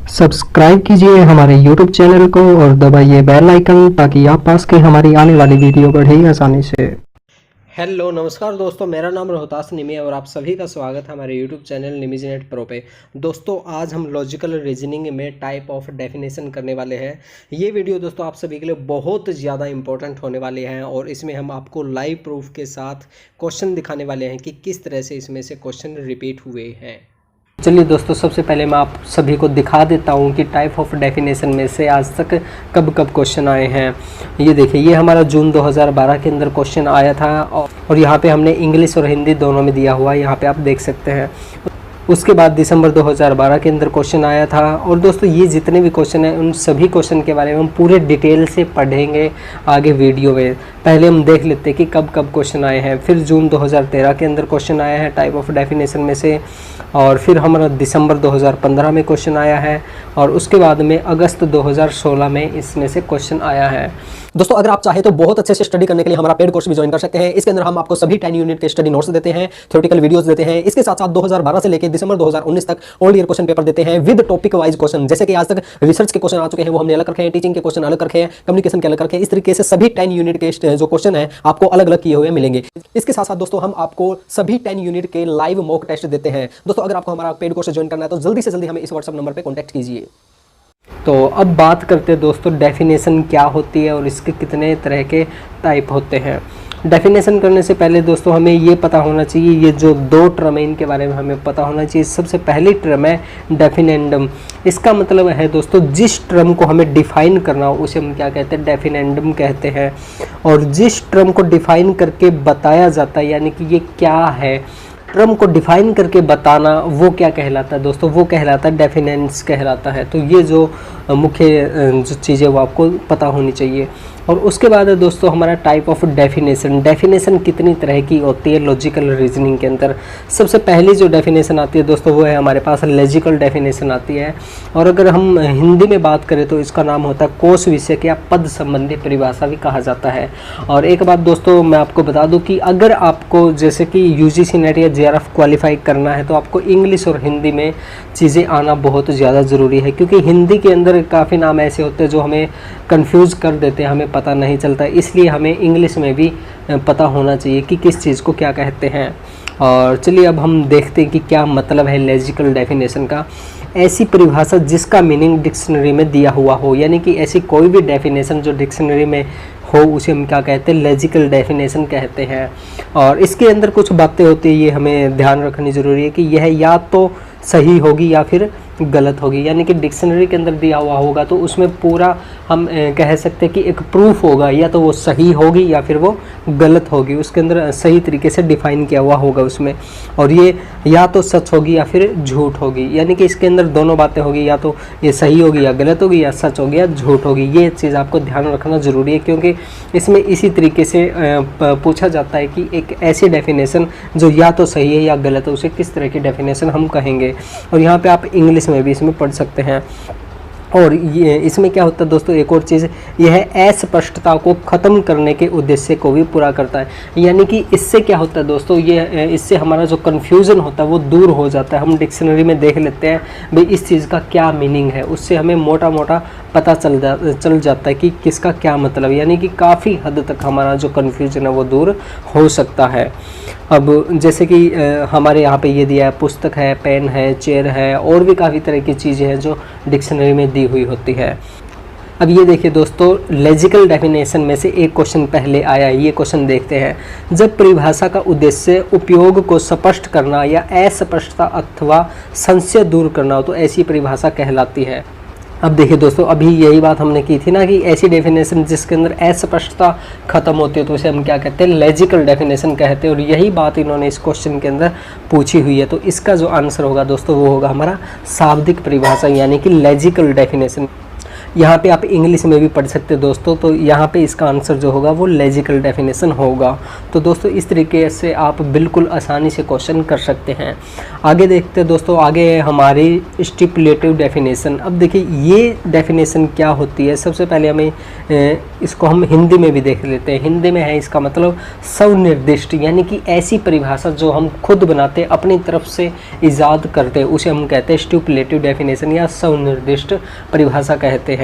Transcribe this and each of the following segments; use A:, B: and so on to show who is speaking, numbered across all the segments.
A: Subscribe कीजिए हमारे YouTube channel को और दबाइए बेल आइकन ताकि आप पास के हमारी आने वाली वीडियो बढ़े आसानी से।
B: हेलो नमस्कार दोस्तों, मेरा नाम रोहतास निमी है और आप सभी का स्वागत है हमारे यूट्यूब चैनल निमीज़नेट प्रो पे। दोस्तों आज हम लॉजिकल रीजनिंग में टाइप ऑफ डेफिनेशन करने वाले हैं। ये वीडियो दोस्तों आप सभी के लिए बहुत ज़्यादा इंपॉर्टेंट होने वाले हैं और इसमें हम आपको लाइव प्रूफ के साथ क्वेश्चन दिखाने वाले हैं कि किस तरह से इसमें से क्वेश्चन रिपीट हुए हैं। चलिए दोस्तों, सबसे पहले मैं आप सभी को दिखा देता हूँ कि टाइप ऑफ डेफिनेशन में से आज तक कब कब क्वेश्चन आए हैं। ये देखिए, ये हमारा जून 2012 के अंदर क्वेश्चन आया था और यहाँ पे हमने इंग्लिश और हिंदी दोनों में दिया हुआ है, यहाँ पे आप देख सकते हैं। उसके बाद दिसंबर 2012 के अंदर क्वेश्चन आया था। और दोस्तों ये जितने भी क्वेश्चन हैं उन सभी क्वेश्चन के बारे में हम पूरे डिटेल से पढ़ेंगे आगे वीडियो में। पहले हम देख लेते हैं कि कब कब क्वेश्चन आए हैं। फिर जून 2013 के अंदर क्वेश्चन आया है टाइप ऑफ डेफिनेशन में से, और फिर हमारा दिसंबर 2015 में क्वेश्चन आया है, और उसके बाद में अगस्त 2016 में इसमें से क्वेश्चन आया है।
C: दोस्तों अगर आप चाहे तो बहुत अच्छे से स्टडी करने के लिए हमारा पेड कोर्स भी ज्वाइन कर सकते हैं। इसके अंदर हम आपको सभी 10 यूनिट के स्टडी नोट्स देते हैं, थ्योरेटिकल वीडियोस देते हैं। इसके साथ साथ 2012 से लेकर दिसंबर 2019 तक ऑल ईयर क्वेश्चन पेपर देते हैं विद टॉपिक वाइज क्वेश्चन। जैसे कि आज तक रिसर्च के क्वेश्चन आ चुके हैं वो हमने अलग रखे हैं, टीचिंग के क्वेश्चन अलग रखे हैं, कम्युनिकेशन के अलग रखे हैं। इस तरीके से सभी 10 यूनिट के जो क्वेश्चन है आपको अलग अलग किए हुए मिलेंगे। इसके साथ साथ दोस्तों हम आपको सभी 10 यूनिट के लाइव मॉक टेस्ट देते हैं। दोस्तों अगर आपको हमारा पेड कोर्स ज्वाइन करना है तो जल्दी से जल्दी हमें इस व्हाट्सएप नंबर पर कॉन्टैक्ट कीजिए।
B: तो अब बात करते हैं दोस्तों डेफिनेशन क्या होती है और इसके कितने तरह के टाइप होते हैं। डेफिनेशन करने से पहले दोस्तों हमें ये पता होना चाहिए, ये जो दो टर्म है इनके बारे में हमें पता होना चाहिए। सबसे पहली टर्म है डेफिनेंडम। इसका मतलब है दोस्तों जिस टर्म को हमें डिफाइन करना हो उसे हम क्या कहते हैं, डेफिनेंडम कहते हैं। और जिस टर्म को डिफाइन करके बताया जाता है, यानी कि ये क्या है, टर्म को डिफाइन करके बताना, वो क्या कहलाता है दोस्तों, वो कहलाता है डेफिनेंस कहलाता है। तो ये जो मुख्य जो चीज़ें वो आपको पता होनी चाहिए। और उसके बाद है दोस्तों हमारा टाइप ऑफ डेफिनेशन। डेफिनेशन कितनी तरह की होती है लॉजिकल रीजनिंग के अंदर। सबसे पहली जो डेफिनेशन आती है दोस्तों वो है हमारे पास लॉजिकल डेफिनेशन आती है। और अगर हम हिंदी में बात करें तो इसका नाम होता है कोश विषयक या पद संबंधी परिभाषा भी कहा जाता है। और एक बात दोस्तों मैं आपको बता दूं कि अगर आपको जैसे कि यूजीसी नेट या जेआरएफ क्वालिफाई करना है तो आपको इंग्लिश और हिंदी में चीज़ें आना बहुत ज़्यादा ज़रूरी है, क्योंकि हिंदी के अंदर काफ़ी नाम ऐसे होते हैं जो हमें कंफ्यूज कर देते हैं, हमें पता नहीं चलता। इसलिए हमें इंग्लिश में भी पता होना चाहिए कि किस चीज़ को क्या कहते हैं। और चलिए अब हम देखते हैं कि क्या मतलब है लॉजिकल डेफिनेशन का। ऐसी परिभाषा जिसका मीनिंग डिक्शनरी में दिया हुआ हो, यानी कि ऐसी कोई भी डेफिनेशन जो डिक्शनरी में हो उसे हम क्या कहते हैं, लॉजिकल डेफिनेशन कहते हैं। और इसके अंदर कुछ बातें होती है, ये हमें ध्यान रखनी ज़रूरी है कि यह या तो सही होगी या फिर गलत होगी। यानी कि डिक्शनरी के अंदर दिया हुआ होगा तो उसमें पूरा हम कह सकते हैं कि एक प्रूफ होगा, या तो वो सही होगी या फिर वो गलत होगी। उसके अंदर सही तरीके से डिफाइन किया हुआ होगा उसमें। और ये या तो सच होगी या फिर झूठ होगी, यानी कि इसके अंदर दोनों बातें होगी, या तो ये सही होगी या गलत होगी, या सच होगी या झूठ होगी। ये चीज़ आपको ध्यान रखना ज़रूरी है, क्योंकि इसमें इसी तरीके से पूछा जाता है कि एक ऐसी डेफिनेशन जो या तो सही है या गलत है उसे किस तरह की डेफिनेशन हम कहेंगे। और यहाँ पे आप इंग्लिश में भी इसमें पढ़ सकते हैं। और ये इसमें क्या होता है दोस्तों, एक और चीज़ यह है अस्पष्टता को ख़त्म करने के उद्देश्य को भी पूरा करता है। यानी कि इससे क्या होता है दोस्तों, ये इससे हमारा जो कन्फ्यूज़न होता है वो दूर हो जाता है। हम डिक्शनरी में देख लेते हैं भाई इस चीज़ का क्या मीनिंग है, उससे हमें मोटा मोटा पता चल जाता है कि किसका क्या मतलब, यानी कि काफ़ी हद तक हमारा जो कन्फ्यूज़न है वो दूर हो सकता है। अब जैसे कि हमारे यहाँ पे ये दिया है, पुस्तक है, पेन है, चेयर है, और भी काफ़ी तरह की चीज़ें हैं जो डिक्शनरी में दी हुई होती है। अब ये देखिए दोस्तों, लॉजिकल डेफिनेशन में से एक क्वेश्चन पहले आया है, ये क्वेश्चन देखते हैं। जब परिभाषा का उद्देश्य उपयोग को स्पष्ट करना या अस्पष्टता अथवा संशय दूर करना हो तो ऐसी परिभाषा कहलाती है। अब देखिए दोस्तों, अभी यही बात हमने की थी ना कि ऐसी डेफिनेशन जिसके अंदर अस्पष्टता खत्म होती है तो उसे हम क्या कहते हैं, लॉजिकल डेफिनेशन कहते हैं। और यही बात इन्होंने इस क्वेश्चन के अंदर पूछी हुई है। तो इसका जो आंसर होगा दोस्तों वो होगा हमारा शाब्दिक परिभाषा, यानी कि लॉजिकल डेफिनेशन। यहाँ पे आप इंग्लिश में भी पढ़ सकते हैं दोस्तों, तो यहाँ पे इसका आंसर जो होगा वो लॉजिकल डेफिनेशन होगा। तो दोस्तों इस तरीके से आप बिल्कुल आसानी से क्वेश्चन कर सकते हैं। आगे देखते हैं दोस्तों, आगे है हमारी स्टिपुलेटिव डेफिनेशन। अब देखिए ये डेफिनेशन क्या होती है, सबसे पहले हमें इसको हम हिंदी में भी देख लेते हैं। हिंदी में है इसका मतलब स्वनिर्दिष्ट, यानी कि ऐसी परिभाषा जो हम खुद बनाते अपनी तरफ से ईजाद करते, उसे हम कहते हैं स्टिपुलेटिव डेफिनेशन या स्वनिर्दिष्ट परिभाषा कहते हैं।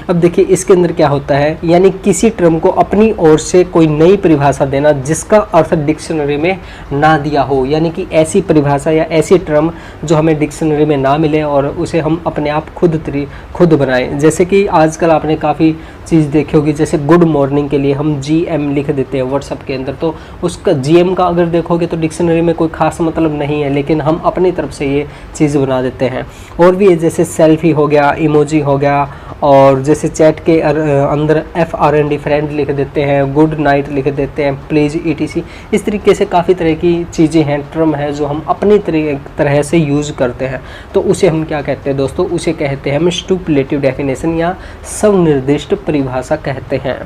B: अब देखिए इसके अंदर क्या होता है, यानी किसी टर्म को अपनी ओर से कोई नई परिभाषा देना जिसका अर्थ डिक्शनरी में ना दिया हो, यानी कि ऐसी परिभाषा या ऐसी टर्म जो हमें डिक्शनरी में ना मिले और उसे हम अपने आप खुद बनाएं। जैसे कि आजकल आपने काफ़ी चीज़ देखी होगी, जैसे गुड मॉर्निंग के लिए हम GM लिख देते हैं व्हाट्सएप के अंदर, तो उसका GM का अगर देखोगे तो डिक्शनरी में कोई खास मतलब नहीं है, लेकिन हम अपनी तरफ से ये चीज़ बना देते हैं। और भी जैसे सेल्फी हो गया, इमोजी हो गया, और जैसे चैट के अंदर FRND फ्रेंड लिख देते हैं, गुड नाइट लिख देते हैं, प्लीज़ ETC। इस तरीके से काफ़ी तरह की चीज़ें हैं, टर्म है जो हम अपनी तरह से यूज़ करते हैं, तो उसे हम क्या कहते हैं दोस्तों, उसे कहते हैं हम स्टिपुलेटिव डेफिनेशन या स्वनिर्दिष्ट परिभाषा कहते हैं।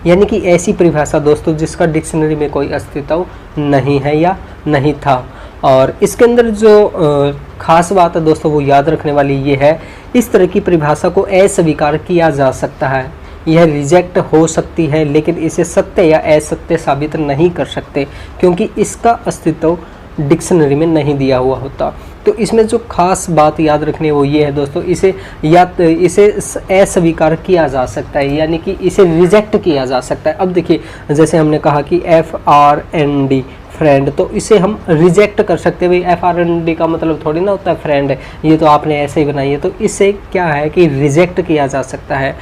B: यानी कि ऐसी परिभाषा दोस्तों जिसका डिक्शनरी में कोई अस्तित्व नहीं है या नहीं था। और इसके अंदर जो खास बात है दोस्तों वो याद रखने वाली ये है, इस तरह की परिभाषा को अस्वीकार किया जा सकता है, यह रिजेक्ट हो सकती है, लेकिन इसे सत्य या असत्य साबित नहीं कर सकते क्योंकि इसका अस्तित्व डिक्शनरी में नहीं दिया हुआ होता। तो इसमें जो खास बात याद रखनी है वो ये है दोस्तों, इसे अस्वीकार किया जा सकता है, यानी कि इसे रिजेक्ट किया जा सकता है। अब देखिए जैसे हमने कहा कि FRND फ्रेंड, तो इसे हम रिजेक्ट कर सकते हैं। भाई FRND का मतलब थोड़ी ना होता है फ्रेंड है, ये तो आपने ऐसे ही बनाई है, तो इसे क्या है कि रिजेक्ट किया जा सकता है।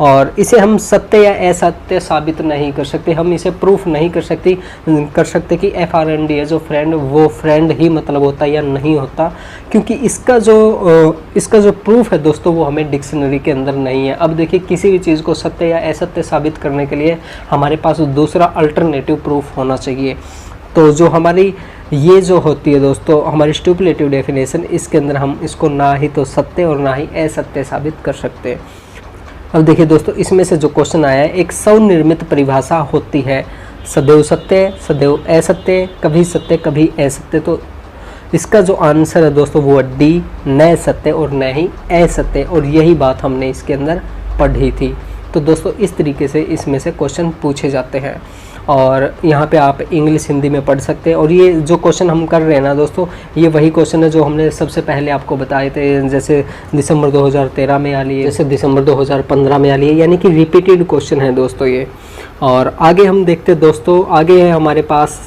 B: और इसे हम सत्य या असत्य साबित नहीं कर सकते, हम इसे प्रूफ नहीं कर सकते कि FRND है जो फ्रेंड वो फ्रेंड ही मतलब होता है या नहीं होता, क्योंकि इसका जो प्रूफ है दोस्तों वो हमें डिक्शनरी के अंदर नहीं है। अब देखिए किसी भी चीज़ को सत्य या असत्य साबित करने के लिए हमारे पास दूसरा अल्टरनेटिव प्रूफ होना चाहिए। तो जो हमारी ये जो होती है दोस्तों हमारी स्टिपुलेटिव डेफिनेशन, इसके अंदर हम इसको ना ही तो सत्य और ना ही असत्य साबित कर सकते हैं। अब देखिए दोस्तों इसमें से जो क्वेश्चन आया है, एक स्वनिर्मित परिभाषा होती है सदैव सत्य सदैव असत्य, कभी सत्य कभी असत्य। तो इसका जो आंसर है दोस्तों वो D, न सत्य और न ही असत्य, और यही बात हमने इसके अंदर पढ़ी थी। तो दोस्तों इस तरीके से इसमें से क्वेश्चन पूछे जाते हैं और यहाँ पे आप इंग्लिश हिंदी में पढ़ सकते हैं। और ये जो क्वेश्चन हम कर रहे हैं ना दोस्तों, ये वही क्वेश्चन है जो हमने सबसे पहले आपको बताए थे, जैसे दिसंबर 2013 में आ लिए, जैसे दिसंबर 2015 में आ लिए, यानी कि रिपीटेड क्वेश्चन है दोस्तों ये। और आगे हम देखते हैं दोस्तों, आगे है हमारे पास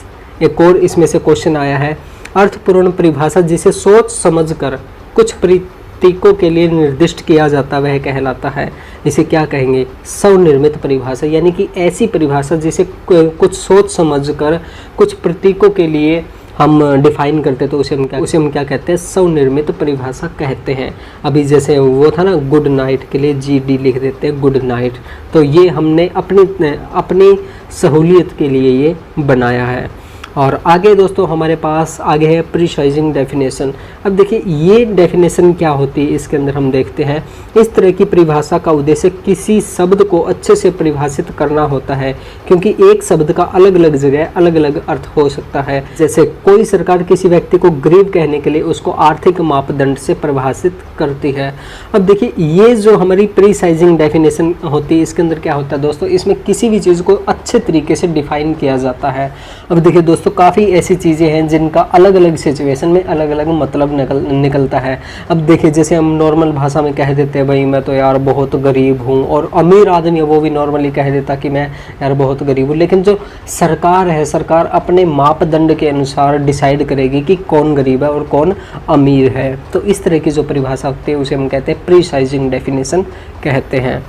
B: एक और इसमें से क्वेश्चन आया है, अर्थपूर्ण परिभाषा जिसे सोच समझ कर कुछ प्रतीकों के लिए निर्दिष्ट किया जाता वह कहलाता है। इसे क्या कहेंगे, स्वनिर्मित परिभाषा, यानी कि ऐसी परिभाषा जिसे कुछ सोच समझ कर कुछ प्रतीकों के लिए हम डिफाइन करते, तो उसे हम क्या कहते हैं, स्वनिर्मित परिभाषा कहते हैं। अभी जैसे वो था ना, गुड नाइट के लिए GD लिख देते हैं, गुड नाइट, तो ये हमने अपनी सहूलियत के लिए ये बनाया है। और आगे दोस्तों हमारे पास आगे है प्रिसाइजिंग डेफिनेशन। अब देखिए ये डेफिनेशन क्या होती है, इसके अंदर हम देखते हैं, इस तरह की परिभाषा का उद्देश्य किसी शब्द को अच्छे से परिभाषित करना होता है, क्योंकि एक शब्द का अलग अलग जगह अलग अलग अर्थ हो सकता है। जैसे कोई सरकार किसी व्यक्ति को गरीब कहने के लिए उसको आर्थिक मापदंड से परिभाषित करती है। अब देखिए ये जो हमारी प्रिसाइजिंग डेफिनेशन होती है, इसके अंदर क्या होता है दोस्तों, इसमें किसी भी चीज़ को अच्छे तरीके से डिफाइन किया जाता है। अब देखिए दोस्तों काफ़ी ऐसी चीज़ें हैं जिनका अलग अलग सिचुएशन में अलग अलग मतलब निकलता है। अब देखिए जैसे हम नॉर्मल भाषा में कह देते हैं भाई मैं तो यार बहुत गरीब हूँ, और अमीर आदमी है वो भी नॉर्मली कह देता कि मैं यार बहुत गरीब हूँ, लेकिन जो सरकार है, सरकार अपने मापदंड के अनुसार डिसाइड करेगी कि कौन गरीब है और कौन अमीर है। तो इस तरह की जो परिभाषा होती है उसे हम कहते हैं प्रिसाइजिंग डेफिनेशन कहते हैं।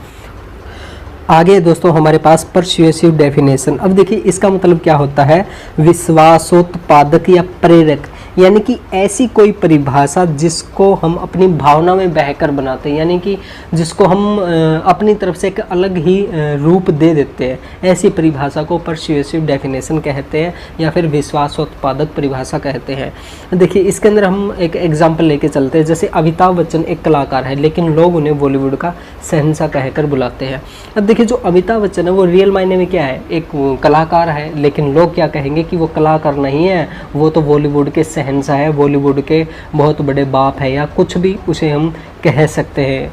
B: आगे दोस्तों हमारे पास परसुएसिव डेफिनेशन। अब देखिए इसका मतलब क्या होता है, विश्वासोत्पादक या प्रेरक, यानी कि ऐसी कोई परिभाषा जिसको हम अपनी भावना में बहकर बनाते हैं, यानी कि जिसको हम अपनी तरफ से एक अलग ही रूप दे देते हैं, ऐसी परिभाषा को परस्यूएसिव डेफिनेशन कहते हैं या फिर विश्वासोत्पादक परिभाषा कहते हैं। देखिए इसके अंदर हम एक एग्जाम्पल लेके चलते हैं। जैसे अमिताभ बच्चन एक कलाकार है, लेकिन लोग उन्हें बॉलीवुड का शहंशाह कहकर बुलाते हैं। अब देखिए जो अमिताभ बच्चन है वो रियल मायने में क्या है, एक कलाकार है, लेकिन लोग क्या कहेंगे कि वो कलाकार नहीं है, वो तो बॉलीवुड के शहंशाह है, बॉलीवुड के बहुत बड़े बाप है, या कुछ भी उसे हम कह सकते हैं।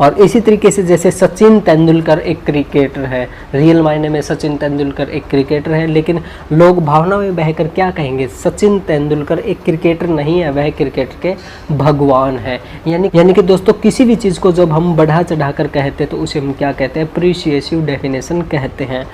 B: और इसी तरीके से जैसे सचिन तेंदुलकर एक क्रिकेटर है, रियल मायने में सचिन तेंदुलकर एक क्रिकेटर है, लेकिन लोग भावना में बहकर क्या कहेंगे, सचिन तेंदुलकर एक क्रिकेटर नहीं है, वह क्रिकेट के भगवान है। यानी कि दोस्तों किसी भी चीज़ को जब हम बढ़ा चढ़ा कर कहते हैं तो उसे हम क्या कहते हैं, प्रीशिएसिव डेफिनेशन कहते हैं।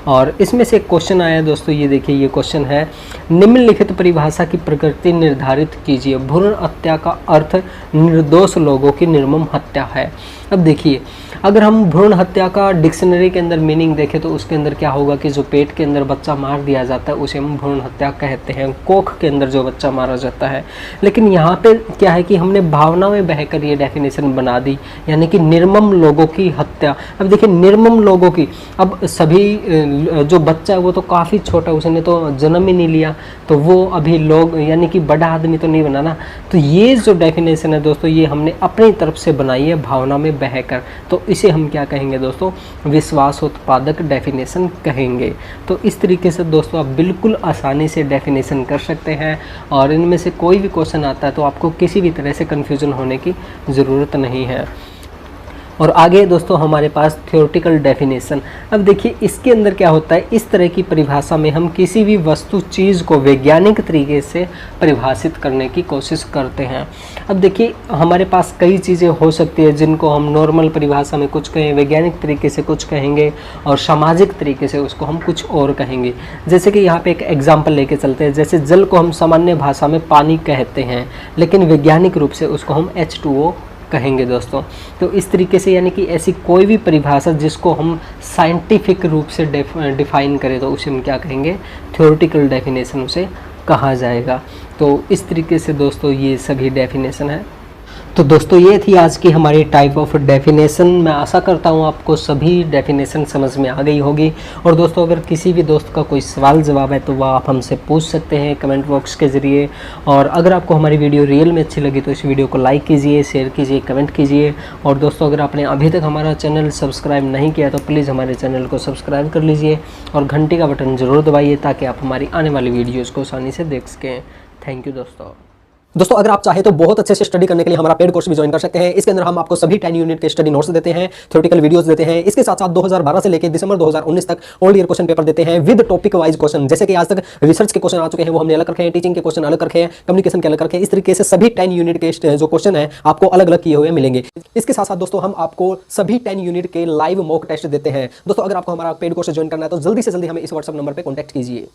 B: और इसमें से एक क्वेश्चन आया दोस्तों, ये देखिए ये क्वेश्चन है, निम्नलिखित परिभाषा की प्रकृति निर्धारित कीजिए। भ्रूण हत्या का अर्थ निर्दोष लोगों की निर्मम हत्या है। अब देखिए अगर हम भ्रूण हत्या का डिक्शनरी के अंदर मीनिंग देखें तो उसके अंदर क्या होगा कि जो पेट के अंदर बच्चा मार दिया जाता है उसे हम भ्रूण हत्या कहते हैं, कोख के अंदर जो बच्चा मारा जाता है। लेकिन यहाँ पे क्या है कि हमने भावना में बहकर ये डेफिनेशन बना दी, यानी कि निर्मम लोगों की हत्या। अब देखिए निर्मम लोगों की, अब सभी जो बच्चा है वो तो काफ़ी छोटा, उसने तो जन्म ही नहीं लिया, तो वो अभी लोग यानी कि बड़ा आदमी तो नहीं बना ना। तो ये जो डेफिनेशन है दोस्तों ये हमने अपनी तरफ से बनाई है भावना में बहकर, तो इसे हम क्या कहेंगे दोस्तों, विश्वासोत्पादक डेफिनेशन कहेंगे। तो इस तरीके से दोस्तों आप बिल्कुल आसानी से डेफिनेशन कर सकते हैं, और इनमें से कोई भी क्वेश्चन आता है तो आपको किसी भी तरह से कन्फ्यूजन होने की ज़रूरत नहीं है। और आगे दोस्तों हमारे पास थ्योरेटिकल डेफिनेशन। अब देखिए इसके अंदर क्या होता है, इस तरह की परिभाषा में हम किसी भी वस्तु चीज़ को वैज्ञानिक तरीके से परिभाषित करने की कोशिश करते हैं। अब देखिए हमारे पास कई चीज़ें हो सकती है जिनको हम नॉर्मल परिभाषा में कुछ कहें, वैज्ञानिक तरीके से कुछ कहेंगे, और सामाजिक तरीके से उसको हम कुछ और कहेंगे। जैसे कि यहाँ पे एक एग्जाम्पल लेके चलते हैं, जैसे जल को हम सामान्य भाषा में पानी कहते हैं, लेकिन वैज्ञानिक रूप से उसको हम H2O कहेंगे दोस्तों। तो इस तरीके से यानी कि ऐसी कोई भी परिभाषा जिसको हम साइंटिफिक रूप से डिफाइन करें तो उसे हम क्या कहेंगे, थ्योरेटिकल डेफिनेशन उसे कहा जाएगा। तो इस तरीके से दोस्तों ये सभी डेफिनेशन है। तो दोस्तों ये थी आज की हमारी टाइप ऑफ डेफिनेशन। मैं आशा करता हूँ आपको सभी डेफिनेशन समझ में आ गई होगी। और दोस्तों अगर किसी भी दोस्त का कोई सवाल जवाब है तो वह आप हमसे पूछ सकते हैं कमेंट बॉक्स के ज़रिए। और अगर आपको हमारी वीडियो रियल में अच्छी लगी तो इस वीडियो को लाइक कीजिए, शेयर कीजिए, कमेंट कीजिए। और दोस्तों अगर आपने अभी तक हमारा चैनल सब्सक्राइब नहीं किया तो प्लीज़ हमारे चैनल को सब्सक्राइब कर लीजिए और घंटी का बटन ज़रूर दबाइए ताकि आप हमारी आने वाली वीडियोज़ को आसानी से देख सकें। थैंक यू
C: दोस्तों अगर आप चाहे तो बहुत अच्छे से स्टडी करने के लिए हमारा पेड कोर्स भी ज्वाइन कर सकते हैं। इसके अंदर हम आपको सभी 10 यूनिट के स्टडी नोट्स देते हैं, थ्योरेटिकल वीडियोस देते हैं। इसके साथ साथ 2012 से लेकर दिसंबर 2019 तक ओल्ड ईयर क्वेश्चन पेपर देते हैं विद टॉपिक वाइज क्वेश्चन। जैसे कि आज तक रिसर्च के क्वेश्चन आ चुके हैं वो हमने अलग रखे हैं, टीचिंग के क्वेश्चन अलग रखे हैं, कम्युनिकेशन के अलग रखे हैं। इस तरीके से सभी 10 यूनिट के जो क्वेश्चन है आपको अलग अलग किए हुए मिलेंगे। इसके साथ साथ दोस्तों हम आपको सभी 10 यूनिट के लाइव मॉक टेस्ट देते हैं। दोस्तों अगर आपको हमारा पेड कोर्स ज्वाइन करना है तो जल्दी से जल्दी हमें इस व्हाट्सएप नंबर पर कॉन्टैक्ट कीजिए।